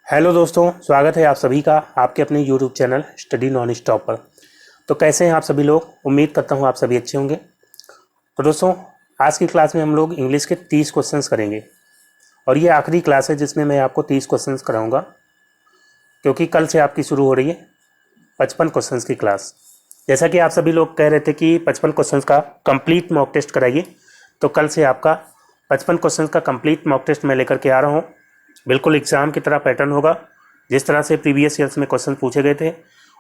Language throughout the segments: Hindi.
हेलो दोस्तों, स्वागत है आप सभी का आपके अपने YouTube channel study non stop पर। तो कैसे हैं आप सभी लोग? उम्मीद करता हूं आप सभी अच्छे होंगे। तो दोस्तों, आज की क्लास में हम लोग इंग्लिश के 30 क्वेश्चंस करेंगे और ये आखिरी क्लास है जिसमें मैं आपको 30 क्वेश्चंस कराऊंगा, क्योंकि कल से आपकी शुरू हो रही है 55 क्वेश्चंस की क्लास। जैसा कि आप सभी लोग कह रहे थे कि 55 क्वेश्चंस का कंप्लीट मॉक टेस्ट कराइए, तो कल से आपका 55 क्वेश्चंस का कंप्लीट मॉक टेस्ट मैं लेकर के आ रहा हूँ। बिल्कुल एग्जाम की तरह पैटर्न होगा। जिस तरह से प्रीवियस ईयर्स में क्वेश्चन पूछे गए थे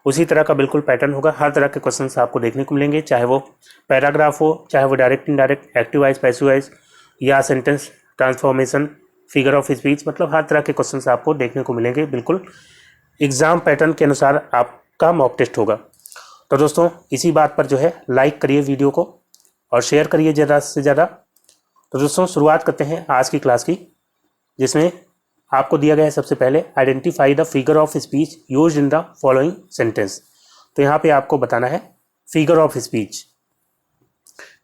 उसी तरह का बिल्कुल पैटर्न होगा। हर तरह के क्वेश्चंस आपको देखने को मिलेंगे, चाहे वो पैराग्राफ हो, चाहे वो direct indirect, active wise, passive wise या sentence transformation, figure of speech, मतलब हर तरह के क्वेश्चंस आपको देखने को मिलेंगे। बिल्कुल एग्जाम पैटर्न के अनुसार आपका मॉक टेस्ट होगा। तो दोस्तों, इसी बात पर जो है लाइक करिए वीडियो को और शेयर करिए ज़्यादा से ज़्यादा। तो दोस्तों, शुरुआत करते हैं आज की क्लास की, जिसमें आपको दिया गया है सबसे पहले identify the figure of speech used in the following sentence. तो यहाँ पे आपको बताना है फिगर ऑफ स्पीच।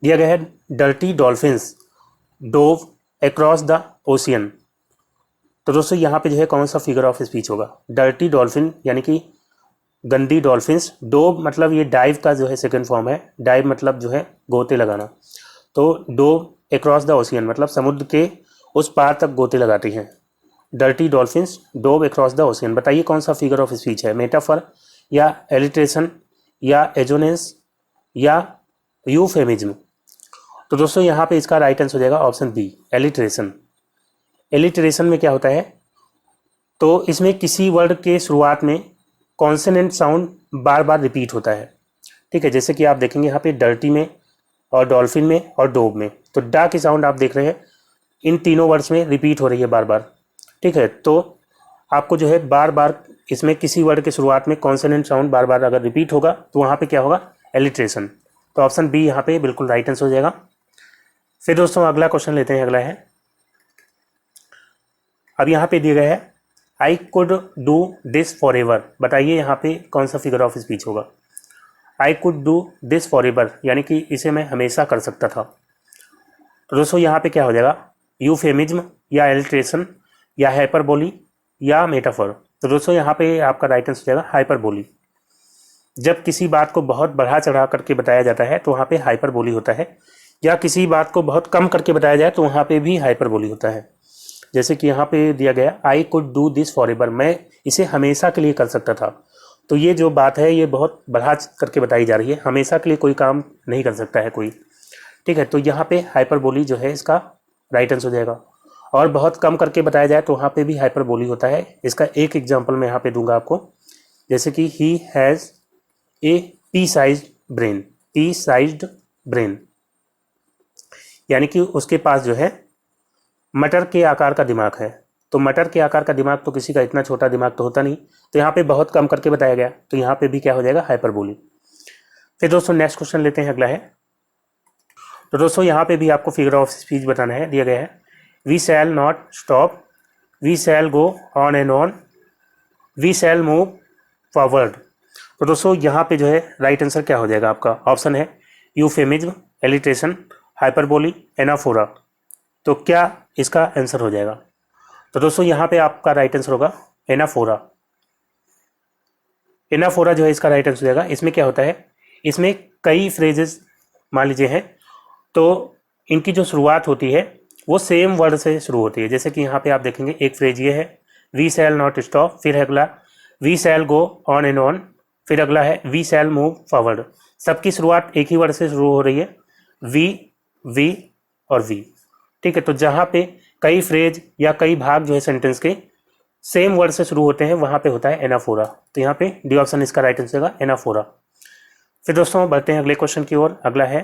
दिया गया है dirty dolphins dove across the ocean. तो दोस्तों, यहाँ पे जो है कौन सा फिगर ऑफ स्पीच होगा? डर्टी डॉल्फिन यानी कि गंदी डॉल्फिन्स, डोव मतलब ये डाइव का जो है सेकंड फॉर्म है। डाइव मतलब जो है गोते लगाना। तो डोव अक्रॉस द ओशियन मतलब समुद्र के उस पार तक गोते लगाती हैं। Dirty dolphins dove across the ocean, बताइए कौन सा फिगर ऑफ स्पीच है? मेटाफर या एलिट्रेशन या एजोनेंस या यूफेमिज्म? तो दोस्तों, यहाँ पे इसका राइट आंसर हो जाएगा ऑप्शन बी, एलिट्रेशन। एलिट्रेशन में क्या होता है? तो इसमें किसी वर्ड के शुरुआत में कॉन्सोनेंट साउंड बार बार रिपीट होता है। ठीक है, जैसे कि आप देखेंगे यहाँ पे डर्टी में और डॉल्फिन में और डोव में, तो डा की साउंड आप देख रहे हैं इन तीनों वर्ड्स में रिपीट हो रही है बार बार। ठीक है, तो आपको जो है बार बार इसमें किसी वर्ड के शुरुआत में कॉन्सोनेंट साउंड बार बार अगर रिपीट होगा तो वहाँ पे क्या होगा? एलिट्रेशन। तो ऑप्शन बी यहाँ पे बिल्कुल राइट आंसर हो जाएगा। फिर दोस्तों, अगला क्वेश्चन लेते हैं। अगला है, अब यहाँ पे दिया गया है I could do this for ever. बताइए यहाँ पे कौन सा फिगर ऑफ स्पीच होगा? I could do this for ever यानी कि इसे मैं हमेशा कर सकता था। तो दोस्तों, यहाँ पे क्या हो जाएगा? यूफेमिज्म या एलिट्रेशन या हाइपरबोली या मेटाफर? तो दोस्तों, यहाँ पे आपका राइट आंसर हो जाएगा हाइपरबोली। जब किसी बात को बहुत बढ़ा चढ़ा करके बताया जाता है तो वहाँ पे हाइपरबोली होता है, या किसी बात को बहुत कम करके बताया जाए तो वहाँ पे भी हाइपरबोली होता है। जैसे कि यहाँ पे दिया गया I could do this for ever, मैं इसे हमेशा के लिए कर सकता था। तो ये जो बात है ये बहुत बढ़ा करके बताई जा रही है, हमेशा के लिए कोई काम नहीं कर सकता है कोई। ठीक है, तो यहाँ पे हाइपरबोली जो है इसका राइट आंसर हो जाएगा। और बहुत कम करके बताया जाए तो वहाँ पे भी हाइपरबोली होता है। इसका एक एग्जांपल मैं यहाँ पे दूंगा आपको, जैसे कि he has A P sized brain. P sized brain यानी कि उसके पास जो है मटर के आकार का दिमाग है। तो मटर के आकार का दिमाग तो किसी का इतना छोटा दिमाग तो होता नहीं, तो यहाँ पे बहुत कम करके बताया गया, तो यहाँ पे भी क्या हो जाएगा? हाइपरबोली। फिर दोस्तों, नेक्स्ट क्वेश्चन लेते हैं। अगला है, तो दोस्तों यहाँ पे भी आपको फिगर ऑफ स्पीच बताना है। दिया गया है we shall not stop, we shall go on and on, we shall move forward. तो दोस्तों, यहाँ पे जो है राइट आंसर क्या हो जाएगा आपका? ऑप्शन है यूफेमिज्म, एलिट्रेशन, हाइपरबोली, एनाफोरा। तो क्या इसका आंसर हो जाएगा? तो दोस्तों, यहाँ पे आपका राइट आंसर होगा एनाफोरा। एनाफोरा जो है इसका राइट आंसर हो जाएगा। इसमें क्या होता है? इसमें कई फ्रेजेस मान लीजिए हैं, तो इनकी जो शुरुआत होती है वो सेम वर्ड से शुरू होती है। जैसे कि यहाँ पे आप देखेंगे एक फ्रेज ये है वी शैल नॉट स्टॉप, फिर अगला we shall go on and on, फिर अगला है वी शैल मूव फॉरवर्ड। सबकी शुरुआत एक ही वर्ड से शुरू हो रही है, वी और वी। ठीक है, तो जहाँ पे कई फ्रेज या कई भाग जो है सेंटेंस के सेम वर्ड से शुरू होते हैं वहाँ पे होता है एनाफोरा। तो यहाँ पे डी ऑप्शन इसका राइट आंसर होगा एनाफोरा। फिर दोस्तों, बढ़ते हैं अगले क्वेश्चन की ओर। अगला है,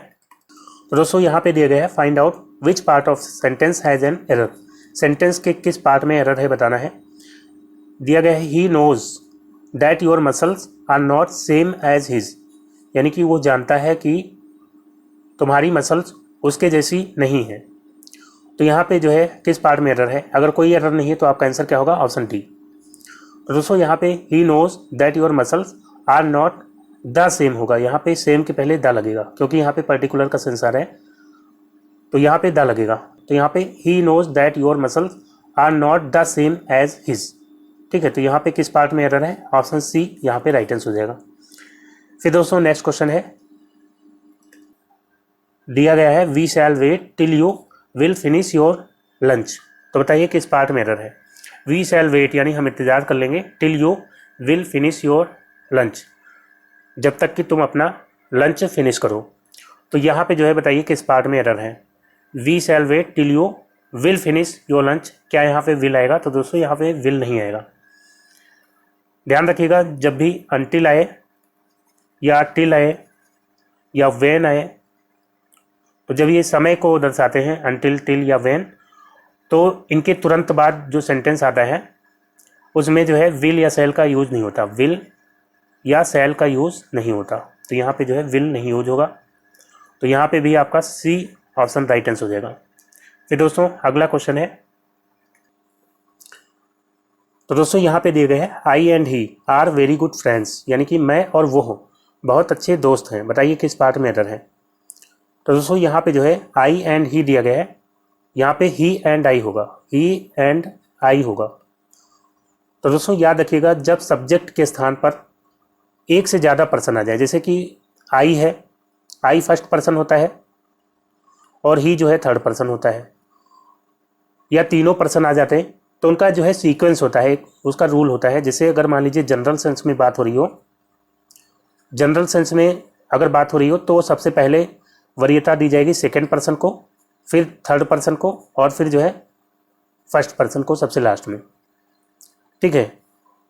तो दोस्तों यहाँ पे दिया गया है find out which part of sentence has an error. Sentence के किस पार्ट में एरर है बताना है। दिया गया है he knows that your muscles are not same as his, यानी कि वो जानता है कि तुम्हारी मसल्स उसके जैसी नहीं है। तो यहाँ पे जो है किस पार्ट में एरर है? अगर कोई एरर नहीं है तो आपका आंसर क्या होगा? Option D. तो दोस्तों, यहाँ पे he knows that your muscles are not the same होगा। यहाँ पे सेम के पहले द लगेगा, क्योंकि यहाँ पे पर्टिकुलर का सेंस आ रहा है, तो यहाँ पे द लगेगा। तो यहाँ पे he knows that your muscles are not the same as his. ठीक है, तो यहाँ पे किस पार्ट में एरर है? ऑप्शन सी यहाँ पे राइट आंसर हो जाएगा। फिर दोस्तों नेक्स्ट क्वेश्चन है, दिया गया है we shall wait till you will finish your lunch. तो बताइए किस पार्ट में एरर है? वी शैल वेट यानी हम इंतजार कर लेंगे, till you will finish your lunch, जब तक कि तुम अपना लंच फिनिश करो। तो यहाँ पे जो है बताइए किस पार्ट में एरर है? We shall wait till you will finish your lunch, क्या यहाँ पे विल आएगा? तो दोस्तों यहाँ पे विल नहीं आएगा। ध्यान रखिएगा, जब भी अनटिल आए या टिल आए या वेन आए, तो जब ये समय को दर्शाते हैं अनटिल, टिल या वेन, तो इनके तुरंत बाद जो सेंटेंस आता है उसमें जो है विल या शैल का यूज़ नहीं होता, विल या शैल का यूज़ नहीं होता। तो यहाँ पे जो है विल नहीं यूज होगा। तो यहाँ पे भी आपका सी ऑप्शन राइट आंसर हो जाएगा। फिर दोस्तों अगला क्वेश्चन है, तो दोस्तों यहाँ पे दिए गए हैं I and he are very good friends, यानी कि मैं और वो बहुत अच्छे दोस्त हैं। बताइए किस पार्ट में एरर है? तो दोस्तों यहाँ पे जो है आई एंड ही दिया गया है, यहाँ पे ही एंड आई होगा, ही एंड आई होगा। तो दोस्तों याद रखिएगा, जब सब्जेक्ट के स्थान पर एक से ज़्यादा पर्सन आ जाए, जैसे कि आई है, आई फर्स्ट पर्सन होता है और ही जो है थर्ड पर्सन होता है, या तीनों पर्सन आ जाते हैं, तो उनका जो है सीक्वेंस होता है, उसका रूल होता है। जैसे अगर मान लीजिए जनरल सेंस में बात हो रही हो, जनरल सेंस में अगर बात हो रही हो तो सबसे पहले वरीयता दी जाएगी सेकेंड पर्सन को, फिर थर्ड पर्सन को, और फिर जो है फर्स्ट पर्सन को सबसे लास्ट में। ठीक है,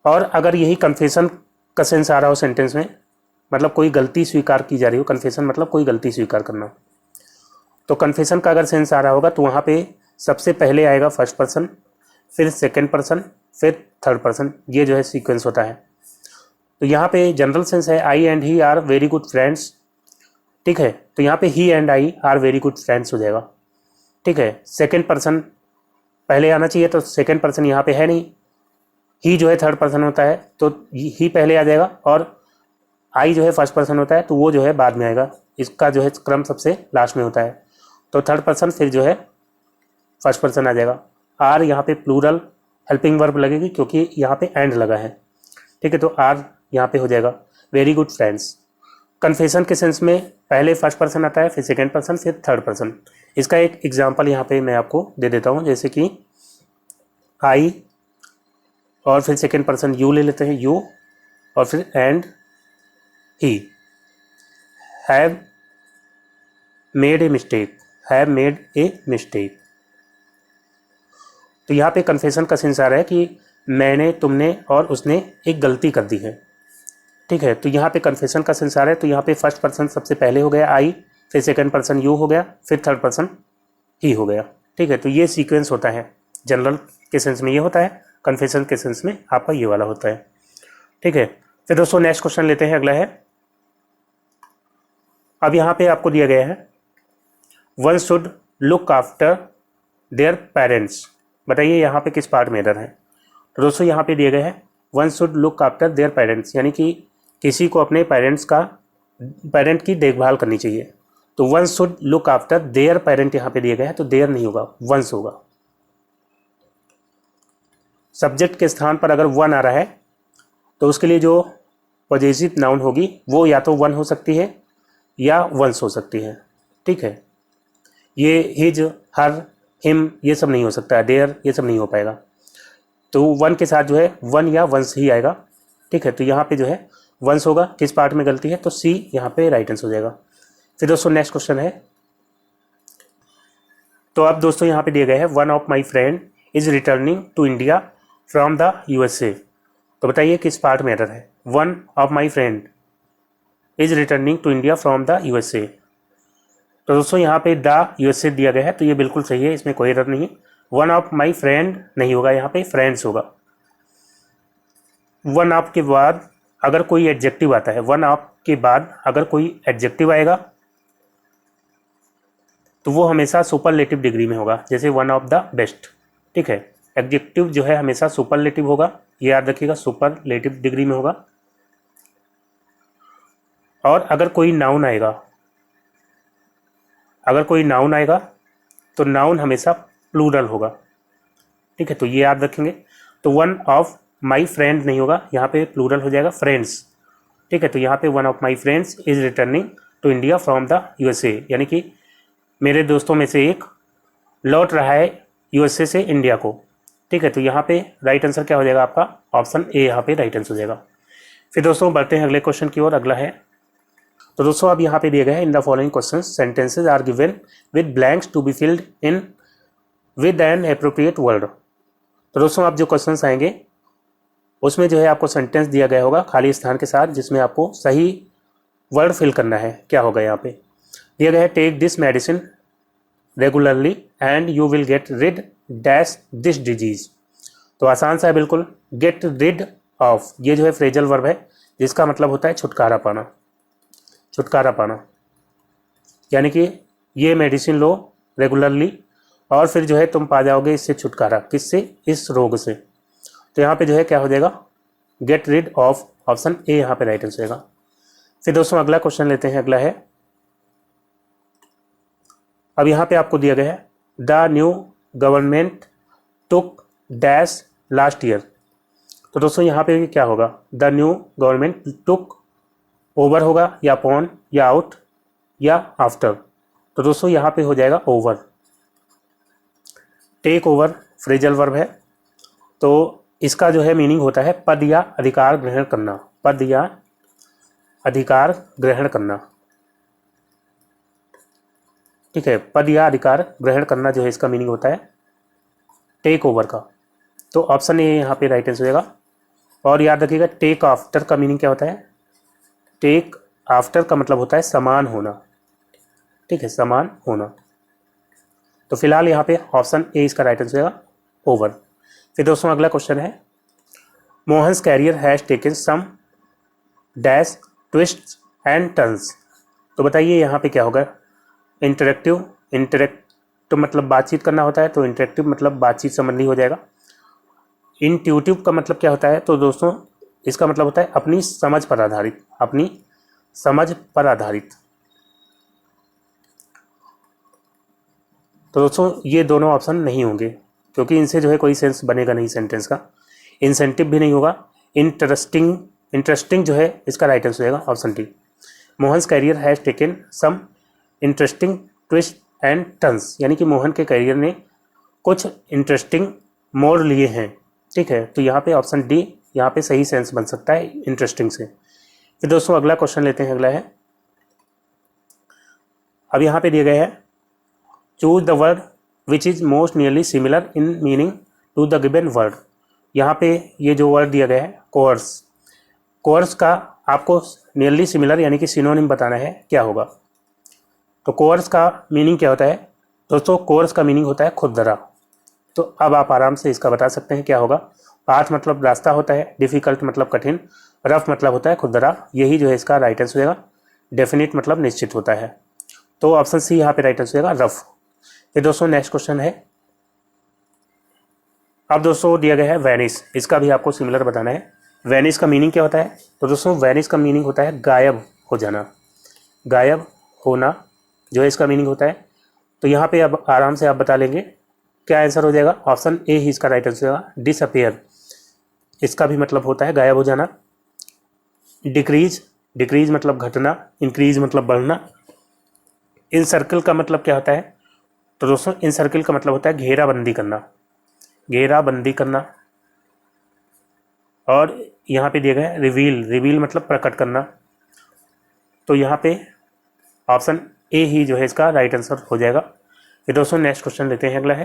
और अगर यही कन्फेशन का सेंस आ रहा हो सेंटेंस में, मतलब कोई गलती स्वीकार की जा रही हो, कन्फेशन मतलब कोई गलती स्वीकार करना, तो कन्फेशन का अगर सेंस आ रहा होगा तो वहाँ पे सबसे पहले आएगा फर्स्ट पर्सन, फिर सेकेंड पर्सन, फिर थर्ड पर्सन, ये जो है सीक्वेंस होता है। तो यहाँ पे जनरल सेंस है I and he are very good friends. ठीक है, तो यहाँ पे he and I are very good friends हो जाएगा। ठीक है, सेकेंड पर्सन पहले आना चाहिए, तो सेकेंड पर्सन यहाँ पे है नहीं, ही जो है थर्ड पर्सन होता है तो ही पहले आ जाएगा, और आई जो है फर्स्ट पर्सन होता है तो वो जो है बाद में आएगा, इसका जो है क्रम सबसे लास्ट में होता है। तो थर्ड पर्सन फिर जो है फर्स्ट पर्सन आ जाएगा। आर यहाँ पे प्लूरल हेल्पिंग वर्ब लगेगी क्योंकि यहाँ पे एंड लगा है। ठीक है, तो आर यहाँ पे हो जाएगा वेरी गुड फ्रेंड्स। कन्फेशन के सेंस में पहले फर्स्ट पर्सन आता है, फिर सेकेंड पर्सन, फिर थर्ड पर्सन। इसका एक एग्जाम्पल यहाँ पे मैं आपको दे देता हूँ, जैसे कि आई और फिर सेकेंड पर्सन यू ले लेते हैं, यू, और फिर and he have made a mistake, have made a mistake. तो यहाँ पे कन्फेशन का सेंस आ रहा है कि मैंने, तुमने और उसने एक गलती कर दी है। ठीक है, तो यहाँ पे कन्फेशन का सेंस आ रहा है, तो यहाँ पे फर्स्ट पर्सन सबसे पहले हो गया आई, फिर सेकंड पर्सन यू हो गया, फिर थर्ड पर्सन ही हो गया। ठीक है, तो ये सीक्वेंस होता है, जनरल के सेंस में ये होता है, कन्फेशन के सेंस में आपका ये वाला होता है। ठीक है, फिर दोस्तों नेक्स्ट क्वेश्चन लेते हैं, अगला है, अब यहाँ पे आपको दिया गया है one should look after their parents. बताइए यहाँ पे किस पार्ट में एरर है? तो दोस्तों यहाँ पे दिए गए हैं one should look after their parents, यानी कि किसी को अपने पेरेंट की देखभाल करनी चाहिए। तो one should look after their parent यहाँ पे दिए गए हैं, तो देयर नहीं होगा, वंस होगा। सब्जेक्ट के स्थान पर अगर वन आ रहा है तो उसके लिए जो पॉजेसिव नाउन होगी वो या तो वन हो सकती है या वंस हो सकती है। ठीक है, ये हिज, हर, हिम ये सब नहीं हो सकता है, देयर ये सब नहीं हो पाएगा। तो वन के साथ जो है वन या वंस ही आएगा। ठीक है, तो यहाँ पे जो है वंस होगा। किस पार्ट में गलती है? तो सी यहाँ पे राइट आंसर हो जाएगा। फिर दोस्तों नेक्स्ट क्वेश्चन है, तो अब दोस्तों यहाँ पे दिए गए हैं one of my friend is returning to India from the USA. तो बताइए किस पार्ट में एरर है? One of my friend is returning to India from the USA. तो दोस्तों यहाँ पे द यूएसए दिया गया है, तो ये बिल्कुल सही है, इसमें कोई एरर नहीं। वन ऑफ माई फ्रेंड नहीं होगा, यहाँ पे फ्रेंड्स होगा। वन ऑफ के बाद अगर कोई एडजेक्टिव आता है, वन ऑफ के बाद अगर कोई एडजेक्टिव आएगा तो वो हमेशा सुपरलेटिव डिग्री में होगा, जैसे वन ऑफ द बेस्ट। ठीक है, एडजेक्टिव जो है हमेशा सुपरलेटिव होगा, ये याद रखिएगा, सुपरलेटिव डिग्री में होगा। और अगर कोई नाउन आएगा, तो नाउन हमेशा प्लूरल होगा। ठीक है, तो ये याद रखेंगे। तो वन ऑफ माई फ्रेंड नहीं होगा, यहाँ पे प्लूरल हो जाएगा फ्रेंड्स। ठीक है, तो यहाँ पे one of my friends is returning to India from the USA, यानी कि मेरे दोस्तों में से एक लौट रहा है यूएसए से इंडिया को। ठीक है, तो यहाँ पे राइट आंसर क्या हो जाएगा आपका, ऑप्शन ए यहाँ पे राइट आंसर हो जाएगा। फिर दोस्तों बढ़ते हैं अगले क्वेश्चन की ओर। अगला है, तो दोस्तों अब यहाँ पे दिए गए हैं, in the following question sentences are given with blanks to be filled in with an appropriate word. तो दोस्तों अब जो क्वेश्चंस आएंगे उसमें जो है आपको सेंटेंस दिया गया होगा खाली स्थान के साथ, जिसमें आपको सही वर्ड फिल करना है। क्या होगा यहाँ पे दिया गया है, take this medicine regularly and you will get rid dash this disease. तो आसान सा है बिल्कुल, गेट रिड ऑफ, ये जो है फ्रेजल वर्ब है जिसका मतलब होता है छुटकारा पाना, छुटकारा पाना, यानी कि ये मेडिसिन लो रेगुलरली और फिर जो है तुम पा जाओगे इससे छुटकारा, किससे, इस रोग से। तो यहाँ पे जो है क्या हो जाएगा, get rid of, option A यहाँ पे राइट आंसर होगा। फिर दोस्तों अगला क्वेश्चन लेते हैं। अगला है, अब यहाँ पे आपको दिया गया है, the new government took dash last year. तो दोस्तों यहाँ पे क्या होगा, the new government took over होगा या अपॉन या आउट या आफ्टर। तो दोस्तों यहाँ पे हो जाएगा over. Take over phrasal verb है, तो इसका जो है मीनिंग होता है पद या अधिकार ग्रहण करना, पद या अधिकार ग्रहण करना। ठीक है, पद या अधिकार ग्रहण करना जो है इसका मीनिंग होता है टेक ओवर का। तो ऑप्शन ए यहाँ पे राइट आंसर हो जाएगा। और याद रखिएगा टेक आफ्टर का मीनिंग क्या होता है, टेक आफ्टर का मतलब होता है समान होना। ठीक है, समान होना। तो फिलहाल यहाँ पे ऑप्शन ए इसका राइट आंसर होगा, ओवर। फिर दोस्तों अगला क्वेश्चन है, Mohan's career has taken some dash twist and turns. तो बताइए यहाँ पे क्या होगा, इंटरेक्टिव, इंटरेक्ट तो मतलब बातचीत करना होता है, तो इंटरेक्टिव मतलब बातचीत संबंधी हो जाएगा। इंट्यूटिव का मतलब क्या होता है, तो दोस्तों इसका मतलब होता है अपनी समझ पर आधारित, अपनी समझ पर आधारित। तो दोस्तों ये दोनों ऑप्शन नहीं होंगे क्योंकि इनसे जो है कोई सेंस बनेगा नहीं सेंटेंस का। इंसेंटिव भी नहीं होगा। इंटरेस्टिंग, इंटरेस्टिंग जो है इसका राइट आंसर होगा option D. Mohan's career has taken some interesting twist and turns, यानी कि मोहन के करियर ने कुछ इंटरेस्टिंग मोड़ लिए हैं। ठीक है, तो यहाँ पे ऑप्शन डी यहाँ पे सही सेंस बन सकता है इंटरेस्टिंग से। फिर दोस्तों अगला क्वेश्चन लेते हैं। अगला है, अब यहाँ पे दिए गए हैं, choose the word which is most nearly similar in meaning to the given word. यहाँ पे ये जो वर्ड दिया गया है कोर्स, कोर्स का आपको नियरली सिमिलर यानी कि सिनोनिम बताना है, क्या होगा। तो कोर्स का मीनिंग क्या होता है दोस्तों, कोर्स का मीनिंग होता है खुरदरा। तो अब आप आराम से इसका बता सकते हैं क्या होगा। पाथ मतलब रास्ता होता है, डिफ़िकल्ट मतलब कठिन, रफ मतलब होता है खुरदरा। यही जो है इसका राइट आंसर होगा। डेफिनेट मतलब निश्चित होता है, तो ऑप्शन सी यहाँ पे राइट आंसर होगा, रफ। फिर दोस्तों नेक्स्ट क्वेश्चन है, अब दोस्तों दिया गया है वैनिश, इसका भी आपको सिमिलर बताना है। वैनिश का मीनिंग क्या होता है, तो दोस्तों वैनिश का मीनिंग होता है गायब हो जाना, गायब होना जो है इसका मीनिंग होता है। तो यहाँ पे अब आराम से आप बता लेंगे क्या आंसर हो जाएगा, ऑप्शन ए ही इसका राइट आंसर होगा, डिसअपियर। इसका भी मतलब होता है गायब हो जाना। डिक्रीज, डिक्रीज मतलब घटना, इंक्रीज मतलब बढ़ना। इन सर्कल का मतलब क्या होता है, तो दोस्तों इन सर्कल का मतलब होता है घेराबंदी करना, घेराबंदी करना। और यहाँ पे दिया गया है रिवील, रिवील मतलब प्रकट करना। तो यहाँ पे ऑप्शन ए ही जो है इसका राइट आंसर हो जाएगा। फिर दोस्तों नेक्स्ट क्वेश्चन लेते हैं। अगला है,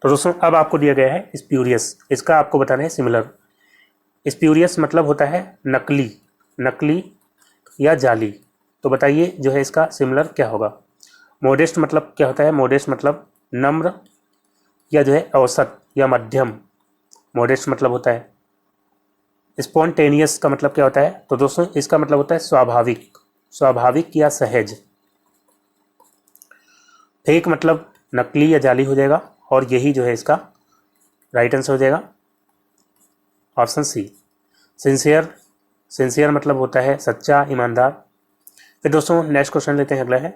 तो दोस्तों अब आपको दिया गया है स्प्यूरियस, इसका आपको बताना है सिमिलर। स्प्यूरियस मतलब होता है नकली, नकली या जाली। तो बताइए जो है इसका सिमिलर क्या होगा। मोडेस्ट मतलब क्या होता है, मोडेस्ट मतलब नम्र या जो है औसत या मध्यम, मोडेस्ट मतलब होता है। स्पॉन्टेनियस का मतलब क्या होता है, तो दोस्तों इसका मतलब होता है स्वाभाविक, स्वाभाविक या सहज। फेक मतलब नकली या जाली हो जाएगा, और यही जो है इसका राइट आंसर हो जाएगा, ऑप्शन सी। सिंसियर, सिंसियर मतलब होता है सच्चा, ईमानदार। फिर दोस्तों नेक्स्ट क्वेश्चन लेते हैं। अगला है,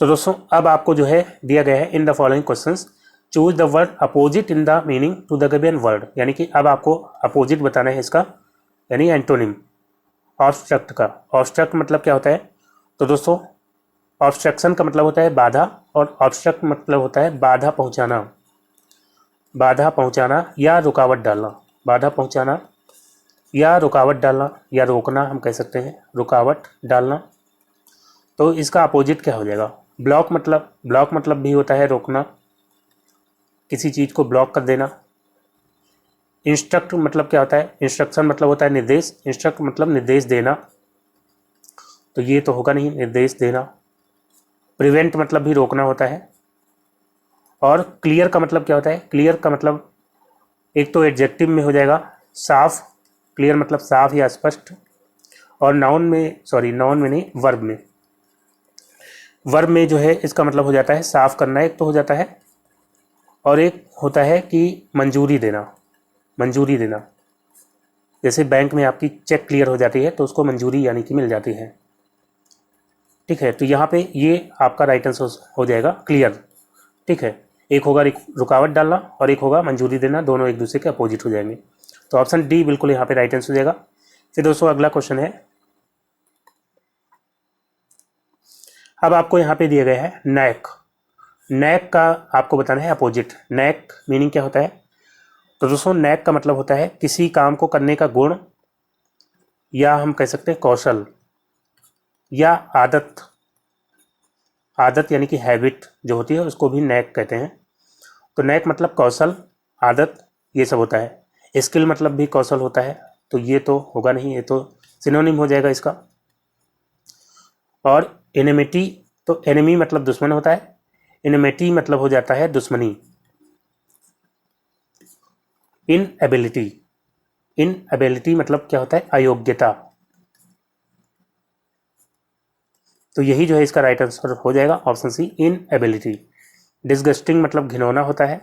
तो दोस्तों अब आपको जो है दिया गया है, in the following questions choose the word opposite in the meaning to the given word, यानी कि अब आपको अपोजिट बताना है इसका, यानी एंटोनिम ऑब्स्ट्रक्ट का। ऑब्स्ट्रक्ट मतलब क्या होता है? तो दोस्तों ऑब्स्ट्रक्शन का मतलब होता है बाधा, और ऑब्स्ट्रक्ट मतलब होता है बाधा पहुंचाना, बाधा पहुंचाना या रुकावट डालना, बाधा पहुंचाना या रुकावट डालना या रोकना हम कह सकते हैं, रुकावट डालना। तो इसका अपोजिट क्या हो जाएगा? ब्लॉक मतलब भी होता है रोकना, किसी चीज़ को ब्लॉक कर देना। इंस्ट्रक्ट मतलब क्या होता है? इंस्ट्रक्शन मतलब होता है निर्देश, इंस्ट्रक्ट मतलब निर्देश देना, तो ये तो होगा नहीं, निर्देश देना। प्रिवेंट मतलब भी रोकना होता है। और क्लियर का मतलब क्या होता है? क्लियर का मतलब एक तो एडजेक्टिव में हो जाएगा साफ, क्लियर मतलब साफ या स्पष्ट, और नाउन में नहीं, वर्ब में जो है इसका मतलब हो जाता है साफ करना, एक तो हो जाता है, और एक होता है कि मंजूरी देना। जैसे बैंक में आपकी चेक क्लियर हो जाती है तो उसको मंजूरी यानी कि मिल जाती है। ठीक है, तो यहाँ पे ये आपका राइट आंसर हो जाएगा क्लियर। ठीक है, एक होगा रुकावट डालना और एक होगा मंजूरी देना, दोनों एक दूसरे के अपोजिट हो जाएंगे। तो ऑप्शन डी बिल्कुल यहाँ पे राइट आंसर हो जाएगा। फिर दोस्तों अगला क्वेश्चन है, अब आपको यहाँ पे दिया गया है नैक। नैक का आपको बताना है अपोजिट। नैक मीनिंग क्या होता है? तो दोस्तों नैक का मतलब होता है किसी काम को करने का गुण, या हम कह सकते हैं कौशल या आदत। आदत यानी कि हैबिट जो होती है उसको भी नैक कहते हैं। तो नैक मतलब कौशल, आदत, ये सब होता है। स्किल मतलब भी कौशल होता है, तो ये तो होगा नहीं, ये तो सिनोनिम हो जाएगा इसका। और एनिमिटी, तो एनिमी मतलब दुश्मन होता है, एनिमिटी मतलब हो जाता है दुश्मनी। इनएबिलिटी मतलब क्या होता है? अयोग्यता। तो यही जो है इसका राइट आंसर हो जाएगा ऑप्शन सी, इनएबिलिटी। डिसगस्टिंग मतलब घिनौना होता है,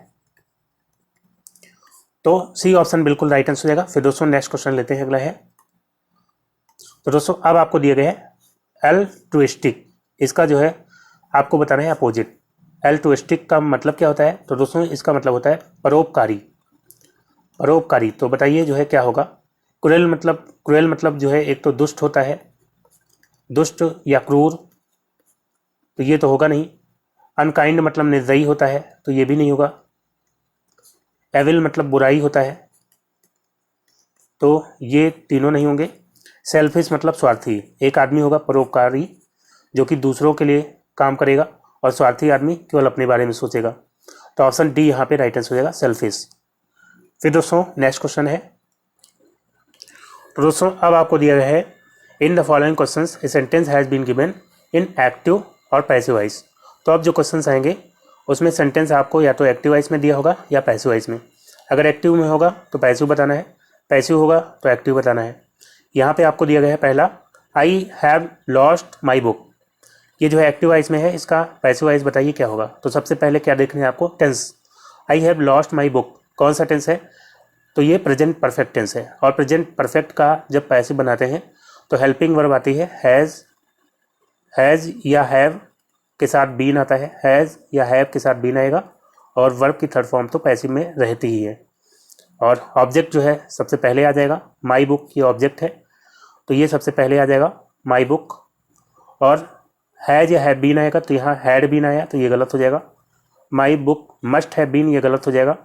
तो सी ऑप्शन बिल्कुल राइट आंसर हो जाएगा। फिर दोस्तों नेक्स्ट क्वेश्चन लेते हैं, अगला है। तो दोस्तों अब आपको दिया गया है एल्ट्रुइस्टिक, इसका जो है आपको बताना है अपोजिट। एल्ट्रुइस्टिक का मतलब क्या होता है? तो दोस्तों इसका मतलब होता है परोपकारी। परोपकारी, तो बताइए जो है क्या होगा? क्रूएल मतलब जो है एक तो दुष्ट होता है, दुष्ट या क्रूर, तो ये तो होगा नहीं। अनकाइंड मतलब निर्दयी होता है, तो ये भी नहीं होगा। एविल मतलब बुराई होता है, तो ये तीनों नहीं होंगे। सेल्फिश मतलब स्वार्थी, एक आदमी होगा परोपकारी जो कि दूसरों के लिए काम करेगा, और स्वार्थी आदमी केवल अपने बारे में सोचेगा। तो ऑप्शन डी यहाँ पे राइट आंसर हो जाएगा, सेल्फिश। फिर दोस्तों नेक्स्ट क्वेश्चन है। तो दोस्तों अब आपको दिया गया है, in the following questions a sentence has been given in active और पैसिव वॉइस। तो अब जो क्वेश्चंस आएंगे उसमें सेंटेंस आपको या तो एक्टिव वॉइस में दिया होगा या पैसिव वॉइस में। अगर एक्टिव में होगा तो पैसिव बताना है, पैसिव होगा तो एक्टिव बताना है। यहाँ पे आपको दिया गया है पहला, आई हैव लॉस्ट माई बुक। ये जो है एक्टिव वॉइस में है, इसका पैसिव वॉइस बताइए क्या होगा। तो सबसे पहले क्या देखना है आपको? Tense. I have lost my book कौन सा टेंस है? तो ये प्रेजेंट परफेक्ट टेंस है, और प्रेजेंट परफेक्ट का जब पैसिव बनाते हैं तो हेल्पिंग वर्ब आती है हैज़ या हैव के साथ बीन आता है, हैज़ या हैव के साथ बीन आएगा, और वर्ब की थर्ड फॉर्म तो पैसिव में रहती ही है। और ऑब्जेक्ट जो है सबसे पहले आ जाएगा, माई बुक ये ऑब्जेक्ट है, तो ये सबसे पहले आ जाएगा माई बुक। और हैज़ या हैव बीन आएगा, तो यहाँ हैड बीन आया तो ये गलत हो जाएगा। My book must have been, ये गलत हो जाएगा।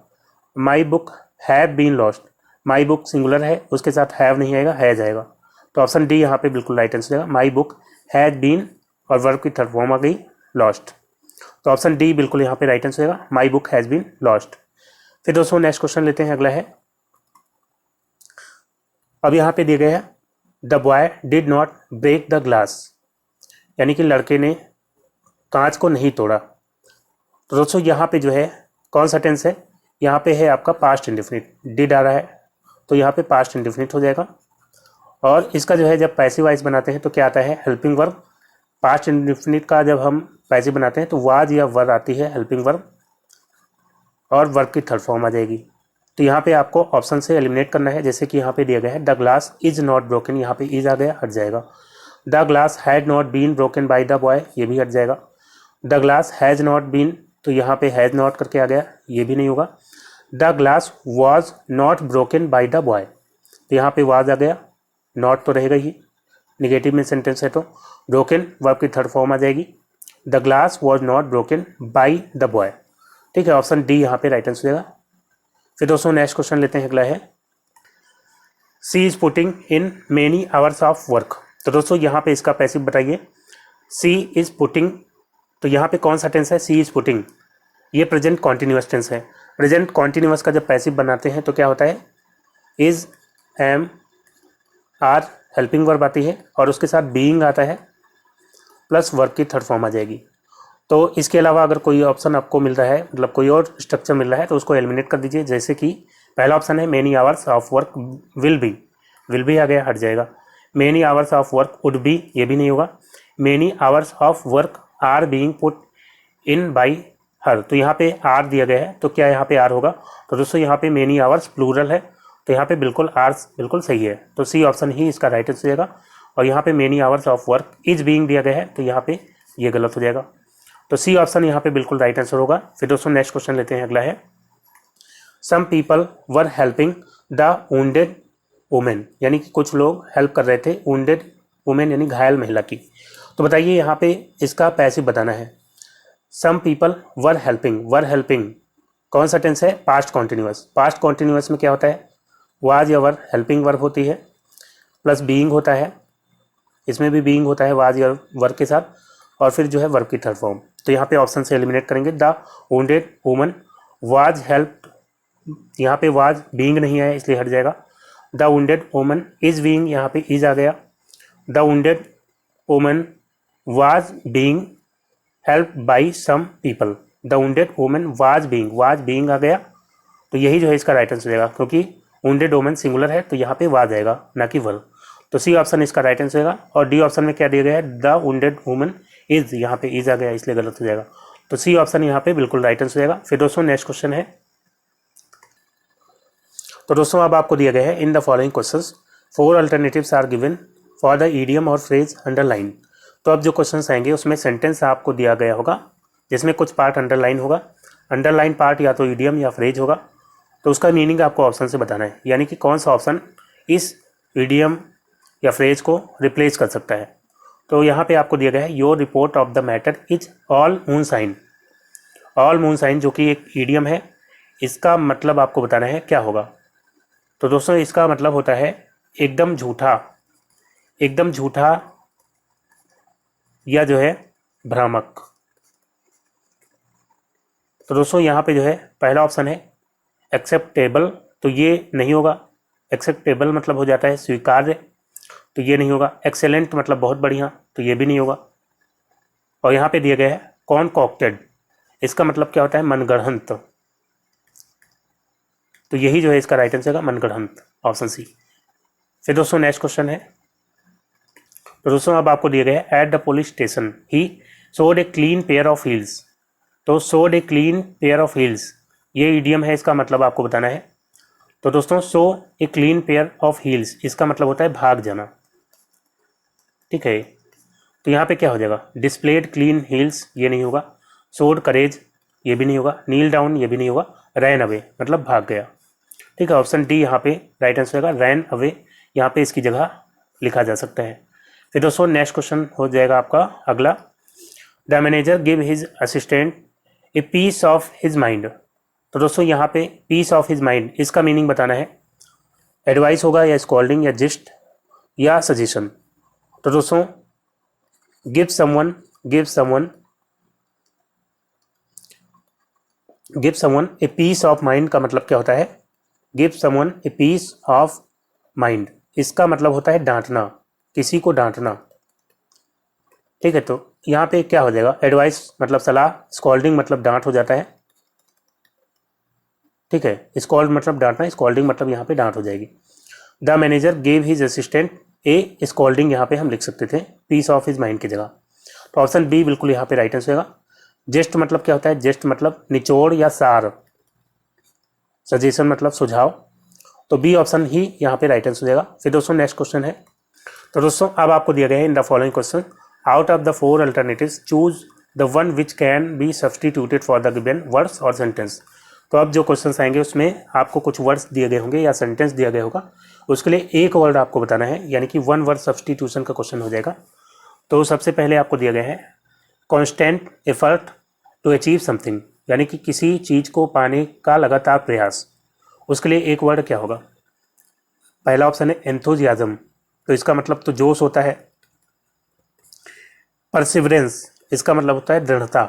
My book have been lost, my book singular है, उसके साथ हैव नहीं आएगा, हैज़ आएगा। तो ऑप्शन डी यहाँ पे बिल्कुल राइट आंसर आएगा, माई बुक हैज़ बीन, और वर्ब की थर्ड फॉर्म आ गई लॉस्ट। तो ऑप्शन डी बिल्कुल यहाँ पे राइट आंसर आएगा, my book has been lost. फिर दोस्तों नेक्स्ट क्वेश्चन लेते हैं, अगला है। अब यहाँ पे दिए गए हैं, the boy did not break the glass, यानी कि लड़के ने कांच को नहीं तोड़ा। तो दोस्तों यहाँ पे जो है कौन सा टेंस है? यहाँ पे है आपका पास्ट इंडेफिनिट, डिड आ रहा है, तो यहाँ पे पास्ट इंडेफिनिट हो जाएगा। और इसका जो है जब पैसिव वॉइस बनाते हैं तो क्या आता है? Helping verb. पास्ट इंडेफिनिट का जब हम पैसिव बनाते हैं तो वाज या वर आती है हेल्पिंग वर्ब, और वर्ब की थर्ड फॉर्म आ जाएगी। तो यहाँ पे आपको ऑप्शन से एलिमिनेट करना है, जैसे कि यहाँ पे दिया गया है the glass is not broken, यहाँ पे इज आ गया, हट जाएगा। The glass had not been broken by the boy, ये भी हट जाएगा। The glass has not been तो यहाँ पे हैज़ नॉट करके आ गया, ये भी नहीं होगा। The glass was not broken by the boy, तो यहाँ पे वाज आ गया, नॉट तो रहेगा ही, निगेटिव में सेंटेंस है तो ब्रोकन वर्ब की थर्ड फॉर्म आ जाएगी। The glass was not broken by the boy, ठीक है, ऑप्शन डी यहाँ पे राइट आंसर हो जाएगा। फिर दोस्तों नेक्स्ट क्वेश्चन लेते हैं, अगला है she is putting in many hours of work. तो दोस्तों यहाँ पे इसका पैसिव बताइए। सी इज पुटिंग, तो यहाँ पे कौन सा टेंस है, सी इज पुटिंग, ये प्रेजेंट कॉन्टिन्यूअस टेंस है। प्रेजेंट कॉन्टिन्यूअस का जब पैसिव बनाते हैं तो क्या होता है, is, am, are helping verb आती है और उसके साथ बीइंग आता है प्लस वर्ब की थर्ड फॉर्म आ जाएगी। तो इसके अलावा अगर कोई ऑप्शन आपको मिल रहा है, मतलब कोई और स्ट्रक्चर मिल रहा है, तो उसको एलिमिनेट कर दीजिए। जैसे कि पहला ऑप्शन है many hours of work will be आ गया, हट जाएगा। Many hours of work would be, ये भी नहीं होगा। Many hours of work are being put in by her, तो यहाँ पे आर दिया गया है, तो क्या यहाँ पे आर होगा। तो दोस्तों यहाँ पे मेनी आवर्स प्लूरल है, तो यहाँ पे बिल्कुल आर बिल्कुल सही है, तो सी ऑप्शन ही इसका राइट आंसर हो जाएगा। और यहाँ पे many hours of work is being दिया गया है, तो यहाँ पे ये गलत हो जाएगा, तो सी ऑप्शन यहाँ पे बिल्कुल राइट आंसर होगा। फिर दोस्तों नेक्स्ट क्वेश्चन लेते हैं, अगला है some people were helping the wounded women, यानी कि कुछ लोग हेल्प कर रहे थे वुंडेड वुमेन यानी घायल महिला की। तो बताइए यहाँ पे इसका पैसिव बताना है। सम पीपल वर हेल्पिंग कौन सा टेंस है, पास्ट कॉन्टिन्यूअस। पास्ट कॉन्टिन्यूअस में क्या होता है, वाज या वर हेल्पिंग वर्ब होती है प्लस बीइंग होता है, इसमें भी बीइंग होता है वाज या वर्ब के साथ, और फिर जो है वर्ब की थर्ड फॉर्म। तो यहाँ पे ऑप्शन से एलिमिनेट करेंगे। The wounded woman was helped, यहाँ पे वाज बीइंग नहीं है इसलिए हट जाएगा। The wounded woman is being, यहाँ पे इज आ गया। The wounded woman was being help by some people, the wounded woman was being आ गया, तो यही जो है इसका राइट आंसर होगा, क्योंकि वुंडेड वुमन सिंगुलर है तो यहाँ पे वाज आएगा ना कि वर्ब, तो सी ऑप्शन इसका राइट आंसर होगा। और डी ऑप्शन में क्या दिया गया है, द वुंडेड वुमन इज, यहाँ पे इज आ गया इसलिए गलत हो जाएगा, तो सी ऑप्शन यहाँ पे बिल्कुल राइट आंसर हो जाएगा। फिर दोस्तों नेक्स्ट क्वेश्चन है, तो दोस्तों अब आपको दिया गया है in the following questions 4 alternatives are given for the idiom और फ्रेज अंडरलाइन। तो अब जो क्वेश्चंस आएंगे उसमें सेंटेंस आपको दिया गया होगा जिसमें कुछ पार्ट अंडरलाइन होगा। अंडरलाइन पार्ट या तो ईडियम या फ्रेज होगा, तो उसका मीनिंग आपको ऑप्शन से बताना है, यानी कि कौन सा ऑप्शन इस ईडियम या फ्रेज को रिप्लेस कर सकता है। तो यहाँ पे आपको दिया गया है your report of the matter is all moonshine. All moonshine जो कि एक ईडियम है, इसका मतलब आपको बताना है क्या होगा। तो दोस्तों इसका मतलब होता है एकदम झूठा या जो है भ्रामक। तो दोस्तों यहाँ पे जो है पहला ऑप्शन है एक्सेप्टेबल, तो ये नहीं होगा। एक्सेप्टेबल मतलब हो जाता है स्वीकार्य, तो ये नहीं होगा। एक्सेलेंट मतलब बहुत बढ़िया, तो ये भी नहीं होगा। और यहाँ पे दिया गया है कॉन्कॉक्टेड, इसका मतलब क्या होता है मनगढ़ंत, तो यही जो है इसका राइट आंसर है मनगढ़ंत, ऑप्शन सी। फिर दोस्तों नेक्स्ट क्वेश्चन है, तो दोस्तों अब आपको दिया गया है at the police station he showed a clean pair of heels. तो showed a clean pair of heels ये ईडियम है, इसका मतलब आपको बताना है। तो दोस्तों showed a clean pair of heels इसका मतलब होता है भाग जाना, ठीक है। तो यहाँ पे क्या हो जाएगा, डिस्प्लेड क्लीन हील्स ये नहीं होगा। सोड करेज ये भी नहीं होगा। नील डाउन ये भी नहीं होगा। रैन अवे मतलब भाग गया, ठीक है। ऑप्शन डी यहाँ पे राइट आंसर होगा, रैन अवे, यहाँ पे इसकी जगह लिखा जा सकता है। फिर दोस्तों नेक्स्ट क्वेश्चन हो जाएगा आपका अगला, the manager give his assistant a piece of his mind. तो दोस्तों यहाँ पे पीस ऑफ हिज माइंड इसका मीनिंग बताना है। एडवाइस होगा या स्कॉल्डिंग या जिस्ट या सजेशन। तो दोस्तों give someone a piece of mind का मतलब क्या होता है, give someone a piece of mind इसका मतलब होता है डांटना, किसी को डांटना, ठीक है। तो यहाँ पे क्या हो जाएगा, एडवाइस मतलब सलाह, स्कॉल्डिंग मतलब डांट हो जाता है, ठीक है। स्कॉल्ड मतलब डांटना, स्कॉल्डिंग मतलब यहाँ पे डांट हो जाएगी। The manager gave his assistant A scolding यहाँ पे हम लिख सकते थे पीस ऑफ हिज माइंड की जगह, तो ऑप्शन बी बिल्कुल यहाँ पे राइट आंसर होगा। जेस्ट मतलब क्या होता है, जेस्ट मतलब निचोड़ या सार, सजेशन मतलब सुझाव, तो बी ऑप्शन ही यहाँ पे राइट आंसर हो जाएगा। फिर दोस्तों नेक्स्ट क्वेश्चन है, तो दोस्तों अब आपको दिया गया है in the following question out of the 4 alternatives choose the one which can be substituted for the given words और सेंटेंस। तो अब जो क्वेश्चन आएंगे उसमें आपको कुछ वर्ड्स दिए गए होंगे या सेंटेंस दिया गया होगा, उसके लिए एक वर्ड आपको बताना है, यानी कि वन वर्ड सब्सटीट्यूशन का क्वेश्चन हो जाएगा। तो सबसे पहले आपको दिया गया है constant effort to achieve something, यानी कि किसी चीज़ को पाने का लगातार प्रयास। उसके लिए एक वर्ड क्या होगा? पहला ऑप्शन है एंथुजियाज्म, तो इसका मतलब तो जोश होता है। परसिवरेंस, इसका मतलब होता है दृढ़ता।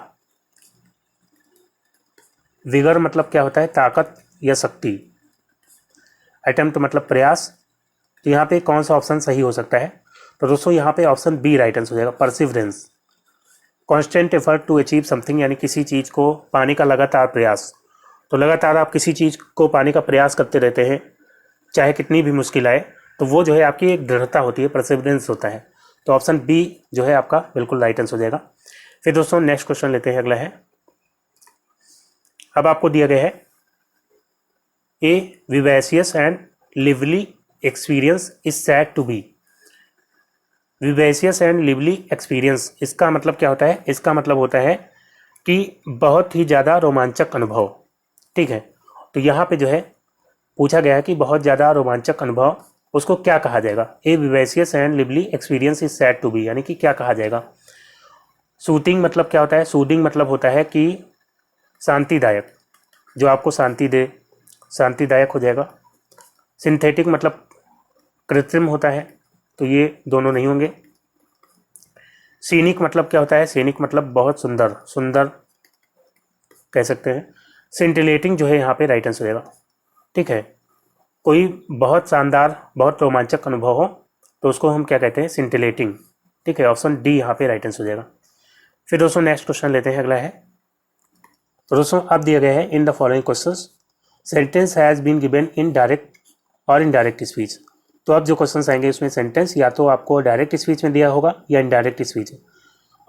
विगर मतलब क्या होता है? ताकत या शक्ति। अटेम्प्ट मतलब प्रयास। तो यहाँ पे कौन सा ऑप्शन सही हो सकता है? तो दोस्तों यहाँ पे ऑप्शन बी राइट आंसर हो जाएगा, perseverance. Constant effort to achieve something, यानी किसी चीज़ को पाने का लगातार प्रयास। तो लगातार आप किसी चीज़ को पाने का प्रयास करते रहते हैं, चाहे कितनी भी मुश्किल आए, तो वो जो है आपकी एक दृढ़ता होती है, परसिवरेंस होता है। तो ऑप्शन बी जो है आपका बिल्कुल राइट आंसर हो जाएगा। फिर दोस्तों नेक्स्ट क्वेश्चन लेते हैं, अगला है, अब आपको दिया गया है a vivacious and lively experience is said to be. Vivacious and lively experience, इसका मतलब क्या होता है? इसका मतलब होता है कि बहुत ही ज़्यादा रोमांचक अनुभव। ठीक है, तो यहाँ पे जो है पूछा गया है कि बहुत ज़्यादा रोमांचक अनुभव, उसको क्या कहा जाएगा? A vivacious and lively experience is said to be, यानी कि क्या कहा जाएगा? सूथिंग मतलब क्या होता है? सूदिंग मतलब होता है कि शांतिदायक, जो आपको शांति दे, शांतिदायक हो जाएगा। सिंथेटिक मतलब कृत्रिम होता है, तो ये दोनों नहीं होंगे। सीनिक मतलब क्या होता है? सीनिक मतलब बहुत सुंदर, सुंदर कह सकते हैं। सिंटिलेटिंग जो है यहाँ पे राइट आंसर हो जाएगा। ठीक है, कोई बहुत शानदार, बहुत रोमांचक अनुभव हो तो उसको हम क्या कहते हैं? सिंटिलेटिंग। ठीक है, ऑप्शन डी यहाँ पे राइट आंसर हो जाएगा। फिर दोस्तों नेक्स्ट क्वेश्चन लेते हैं, अगला है, तो दोस्तों अब दिया गया है in the following questions sentence has been given in direct और इनडायरेक्ट स्पीच। तो अब जो क्वेश्चंस आएंगे उसमें सेंटेंस या तो आपको डायरेक्ट स्पीच में दिया होगा या इनडायरेक्ट स्पीच है,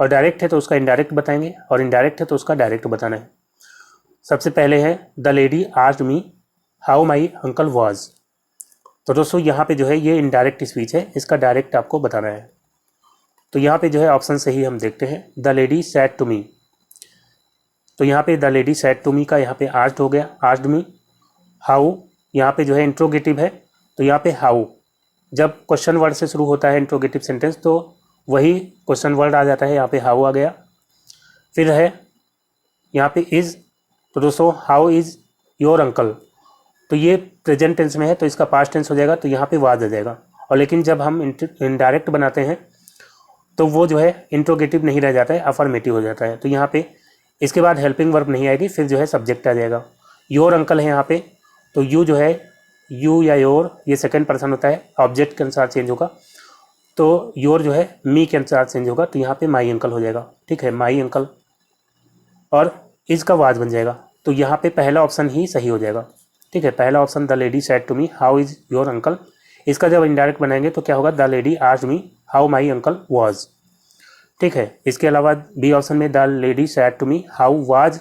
और डायरेक्ट है तो उसका इनडायरेक्ट बताएंगे, और इनडायरेक्ट है तो उसका डायरेक्ट बताना है। सबसे पहले है the lady asked me how my uncle was. तो दोस्तों यहाँ पे जो है ये इनडायरेक्ट स्पीच है, इसका डायरेक्ट आपको बताना है। तो यहाँ पे जो है ऑप्शन सही हम देखते हैं, the lady said to me. तो यहाँ पे the lady said to me का यहाँ पे आस्क्ड हो गया, आस्क्ड मी। हाउ यहाँ पे जो है इंट्रोगेटिव है, तो यहाँ पे हाउ, जब क्वेश्चन वर्ड से शुरू होता है इंट्रोगेटिव सेंटेंस तो वही क्वेश्चन वर्ड आ जाता है, यहाँ पे हाउ आ गया। फिर है यहाँ पे इज़, तो दोस्तों हाउ इज़ योर अंकल, तो ये प्रेजेंट टेंस में है तो इसका पास्ट टेंस हो जाएगा, तो यहाँ पे वाज आ जाएगा। और लेकिन जब हम इनडायरेक्ट बनाते हैं तो वो जो है इंट्रोगेटिव नहीं रह जाता है, अफर्मेटिव हो जाता है। तो यहाँ पे इसके बाद हेल्पिंग वर्ब नहीं आएगी, फिर जो है सब्जेक्ट आ जाएगा। योर अंकल है यहाँ पे, तो यू जो है, यू या योर ये सेकंड पर्सन होता है, ऑब्जेक्ट के अनुसार चेंज होगा। तो योर जो है मी के अनुसार चेंज होगा, तो यहाँ पे माई अंकल हो जाएगा। ठीक है, माई अंकल, और इज का वाज बन जाएगा, तो यहाँ पे पहला ऑप्शन ही सही हो जाएगा। ठीक है, पहला option the lady said to me how is your uncle, इसका जब इनडायरेक्ट बनाएंगे तो क्या होगा? The lady asked me how my uncle was. ठीक है, इसके अलावा बी ऑप्शन में the lady said to me how was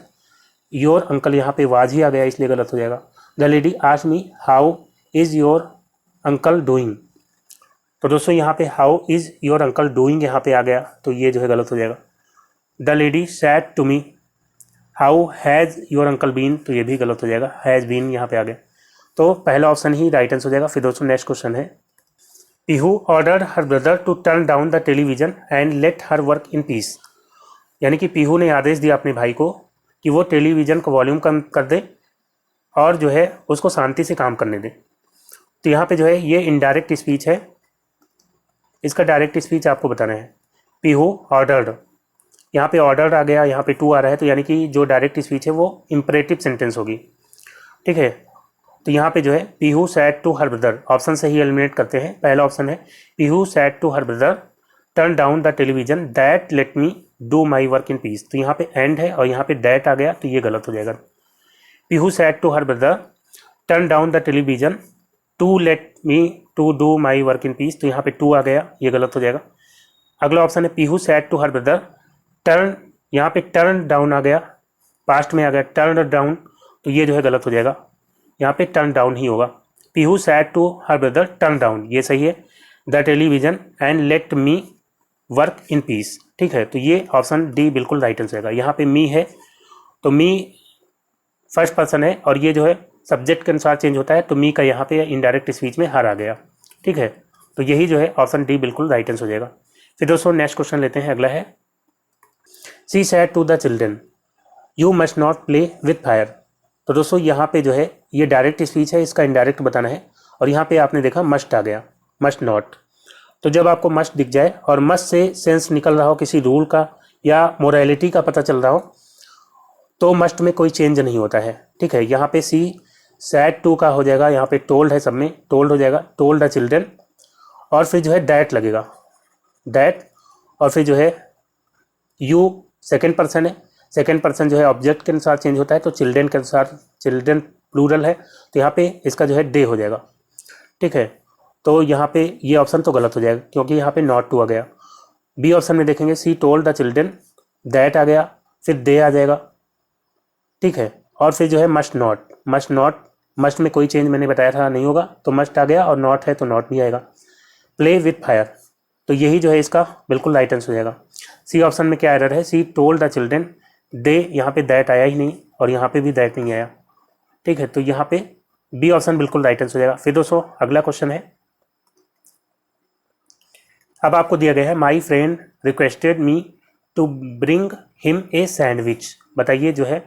your uncle, यहाँ पे वाज ही आ गया इसलिए गलत हो जाएगा। The lady asked me how is your uncle doing, तो दोस्तों यहाँ पे how is your uncle doing यहाँ पे आ गया, तो ये जो है गलत हो जाएगा। The lady said to me how has your uncle been, तो ये भी गलत हो जाएगा, हैज़ बीन यहाँ पे आ गया। तो पहला ऑप्शन ही राइट आंसर हो जाएगा। फिर दोस्तों नेक्स्ट क्वेश्चन है, Pihu ordered her brother to turn down the television and let her work in peace, यानी कि पीहू ने आदेश दिया अपने भाई को कि वो टेलीविज़न का वॉल्यूम कम कर दे और जो है उसको शांति से काम करने दे। तो यहाँ पे जो है ये इनडायरेक्ट स्पीच है, इसका डायरेक्ट स्पीच आपको बताना है। पीहू ऑर्डर्ड, यहाँ पे ऑर्डर आ गया, यहाँ पे टू आ रहा है, तो यानी कि जो डायरेक्ट स्पीच है वो इम्परेटिव सेंटेंस होगी। ठीक है, तो यहाँ पे जो है Pihu said to her brother, option से ही एलिमिनेट करते हैं। पहला ऑप्शन है Pihu said to her brother turn down the television that let me do my work in peace, तो यहाँ पे एंड है और यहाँ पे दैट आ गया, तो ये गलत हो जाएगा। Pihu said to her brother turn down the television to let me to do my work in peace, तो यहाँ पे टू आ गया, ये गलत हो जाएगा। अगला ऑप्शन है Pihu said to her brother turn, यहाँ पे टर्न डाउन आ गया, पास्ट में आ गया टर्न डाउन, तो ये जो है गलत हो जाएगा, यहाँ पे टर्न डाउन ही होगा। Pihu said to her brother turn down, ये सही है। The television and let me work in peace, ठीक है, तो ये ऑप्शन डी बिल्कुल राइट आंसर रहेगा। यहाँ पे मी है तो मी फर्स्ट पर्सन है और ये जो है सब्जेक्ट के अनुसार चेंज होता है, तो मी का यहाँ पे इनडायरेक्ट स्पीच में हर आ गया। ठीक है, तो यही जो है ऑप्शन डी बिल्कुल राइट आंसर हो जाएगा। फिर दोस्तों नेक्स्ट क्वेश्चन लेते हैं, अगला है she said to the children you must not play with fire. तो दोस्तों यहाँ पे जो है ये डायरेक्ट स्पीच है, इसका इनडायरेक्ट बताना है और यहाँ पे आपने देखा मस्ट आ गया, मस्ट नॉट। तो जब आपको मस्ट दिख जाए और मस्ट से सेंस निकल रहा हो किसी रूल का या मोरालिटी का पता चल रहा हो, तो मस्ट में कोई चेंज नहीं होता है। ठीक है, यहाँ पे सी सैड टू का हो जाएगा, यहाँ पे टोल्ड है, सब में टोल्ड हो जाएगा, टोल्ड द चिल्ड्रन, और फिर जो है डैट लगेगा, डैट, और फिर जो है यू सेकेंड पर्सन है, सेकेंड पर्सन जो है ऑब्जेक्ट के अनुसार चेंज होता है, तो चिल्ड्रन के अनुसार, चिल्ड्रन प्लूरल है तो यहाँ पे इसका जो है डे हो जाएगा। ठीक है, तो यहाँ पे ये ऑप्शन तो गलत हो जाएगा क्योंकि यहाँ पे नॉट टू आ गया। बी ऑप्शन में देखेंगे she told the children, that आ गया, फिर दे आ जाएगा। ठीक है, और फिर जो है must not, must not, must में कोई चेंज मैंने बताया था नहीं होगा तो मस्ट आ गया, और नॉट है तो नॉट भी आएगा। प्ले विथ फायर, तो यही जो है इसका बिल्कुल राइट आंसर हो जाएगा। सी ऑप्शन में क्या एरर है, सी टोल्ड द चिल्ड्रन, दे, यहाँ पे दैट आया ही नहीं और यहाँ पे भी दैट नहीं आया। ठीक है, तो यहाँ पे बी ऑप्शन बिल्कुल राइट आंसर हो जाएगा। फिर दोस्तों अगला क्वेश्चन है, अब आपको दिया गया है my friend requested me to bring him a sandwich. बताइए जो है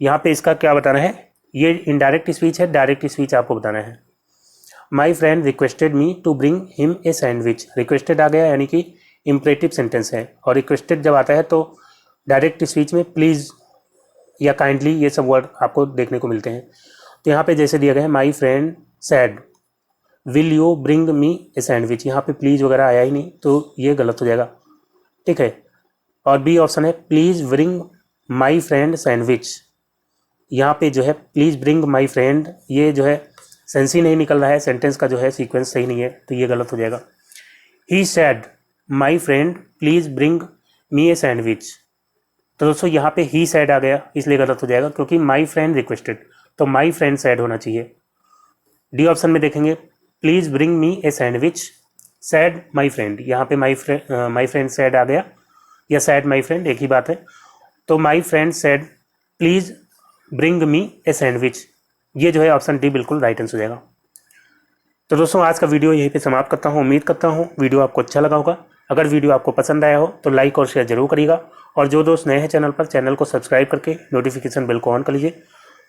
यहाँ पे इसका क्या बताना है, ये इनडायरेक्ट स्पीच है, डायरेक्ट स्पीच आपको बताना है। My friend requested me to bring him a sandwich, requested आ गया यानी कि इम्परेटिव सेंटेंस है, और रिक्वेस्टेड जब आता है तो डायरेक्ट स्पीच में प्लीज़ या काइंडली ये सब वर्ड आपको देखने को मिलते हैं। तो यहाँ पे जैसे दिया गया है my friend sad will you bring me a sandwich, यहाँ पे प्लीज़ वगैरह आया ही नहीं तो ये गलत हो जाएगा। ठीक है, और बी ऑप्शन है please bring my friend sandwich, यहाँ पे जो है प्लीज़ ब्रिंग माई फ्रेंड, ये जो है सेंस ही नहीं निकल रहा है, सेंटेंस का जो है सीक्वेंस सही नहीं है तो ये गलत हो जाएगा। He said my friend please bring me a sandwich, तो दोस्तों यहाँ पे ही सैड आ गया इसलिए गलत हो जाएगा क्योंकि माई फ्रेंड रिक्वेस्टेड, तो माई फ्रेंड सैड होना चाहिए। डी ऑप्शन में देखेंगे please bring me a sandwich, sad my friend, यहाँ पे माई फ्रेंड सैड आ गया या सैड माई फ्रेंड एक ही बात है, तो my friend sad please bring me a sandwich, ये जो है ऑप्शन डी बिल्कुल राइट आंसर हो जाएगा। तो दोस्तों आज का वीडियो यहीं पे समाप्त करता हूँ। उम्मीद करता हूँ वीडियो आपको अच्छा लगा होगा। अगर वीडियो आपको पसंद आया हो तो लाइक और शेयर जरूर करिएगा, और जो दोस्त नए हैं चैनल पर, चैनल को सब्सक्राइब करके नोटिफिकेशन बेल को ऑन कर लीजिए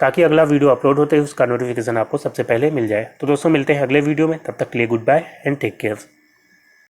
ताकि अगला वीडियो अपलोड होते ही उसका नोटिफिकेशन आपको सबसे पहले मिल जाए। तो दोस्तों मिलते हैं अगले वीडियो में, तब तक के लिए goodbye and take care.